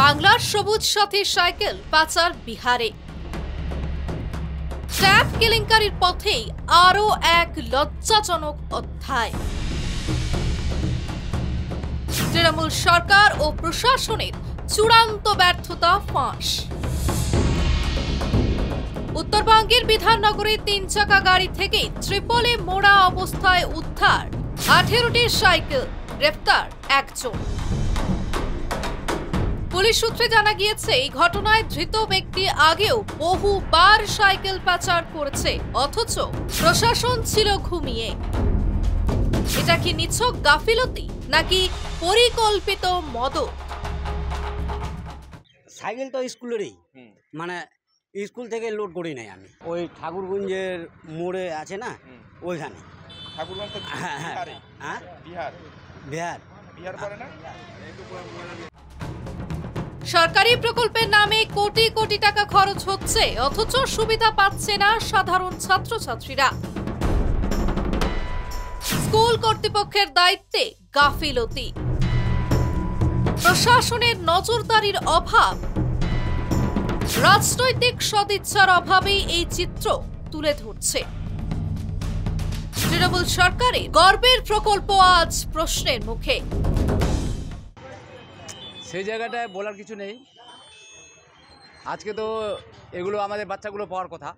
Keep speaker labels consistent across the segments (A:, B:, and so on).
A: বাংলার সবুজ সাথী সাইকেল পাচার বিহারে। ট্যাব কেলেঙ্কারির পথেই আরও এক লজ্জাজনক অধ্যায়। তৃণমূল সরকার ও প্রশাসনের চূড়ান্ত ব্যর্থতা ফাঁস। উত্তরবঙ্গের বিধাননগরের ৩ চাকা গাড়ি থেকে ট্রিপলে মোড়া অবস্থায় উদ্ধার 18টি সাইকেল, গ্রেফতার একজন। পুলিশ সূত্রে জানা গিয়েছে, এই ঘটনায় ধৃত ব্যক্তি আগেও বহুবার সাইকেল পাচার করেছে, অথচ প্রশাসন ছিল ঘুমিয়ে। এটা কি নিছক গাফিলতি নাকি পরিকল্পিত মদত?
B: সাইকেল তো স্কুলেরই, মানে স্কুল থেকে লোড করি নাই আমি। ওই ঠাকুরগঞ্জের মোড়ে আছে না, ওইখানে।
A: সরকারি প্রকল্পের নামে কোটি কোটি টাকা খরচ হচ্ছে, অথচ সুবিধা পাচ্ছে না সাধারণ ছাত্রছাত্রীরা। স্কুল কর্তৃপক্ষের দায়িত্বে গাফিলতি, প্রশাসনের নজরদারির অভাব, রাজনৈতিক সদিচ্ছার অভাবেই এই চিত্র তুলে ধরছে। তৃণমূল সরকারের গর্বের প্রকল্প আজ প্রশ্নের মুখে।
C: সেই জায়গাটায় বলার কিছু নেই। আজকে তো এগুলো আমাদের বাচ্চাগুলো পাওয়ার কথা,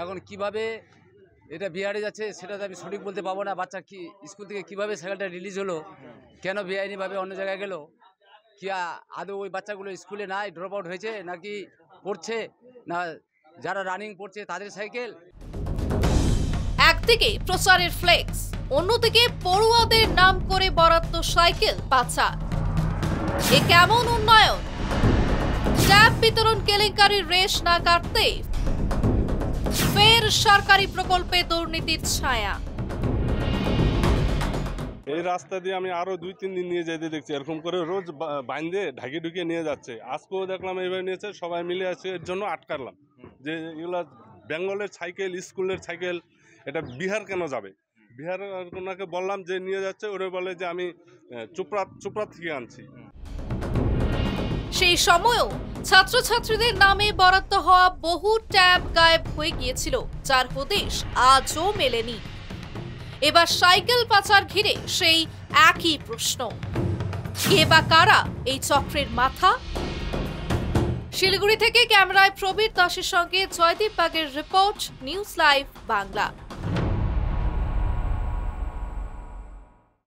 C: এখন কিভাবে এটা বিহারে যাচ্ছে সেটা তো আমি সঠিক বলতে পারবো না। বাচ্চা কি স্কুল থেকে কিভাবে সাইকেলটা রিলিজ হলো, কেন বেআইনিভাবে অন্য জায়গায় গেল, কি আদৌ ওই বাচ্চাগুলো স্কুলে নাই, ড্রপ আউট হয়েছে নাকি পড়ছে, না যারা রানিং পড়ছে তাদের সাইকেল।
A: একদিকে প্রচারের ফ্লেক্স, অন্যদিকে পড়ুয়াদের নাম করে বরাদ্দ সাইকেল পাচার। এ কেমন উন্নয়ন? ট্যাব বিতরণ কেলেঙ্কারির রেশ না কাটতে ফের সরকারি প্রকল্পে দুর্নীতির ছায়া।
D: এই রাস্তা দিয়ে আমি আরো 2-3 দিন নিয়ে যেতে দেখছি, এরকম করে রোজ বাইন্ধে ঢাকি ঢুকিয়ে নিয়ে যাচ্ছে। আজকেও দেখলাম এইভাবে নিয়েছে, সবাই মিলে আছে, এর জন্য আটকালাম যে এগুলা বেঙ্গলের সাইকেল, স্কুলের সাইকেল, এটা বিহার কেন যাবে? বিহার ওনাকে বললাম যে নিয়ে যাচ্ছে, ওরা বলে যে আমি চোপড়া থেকে আনছি।
A: সেই সময়ও ছাত্রছাত্রীদের নামে বরাদ্দ হওয়া বহু ট্যাব গায়েব হয়ে গিয়েছিল, যার হদিশ আজও মেলেনি। এবার সাইকেল পাচার ঘিরে সেই একই প্রশ্ন, কে বা কারা এই চক্রের মাথা? শিলিগুড়ি থেকে ক্যামেরায় প্রবীর দাসের সঙ্গে জয়দীপ বাগের রিপোর্ট, নিউজ লাইভ বাংলা।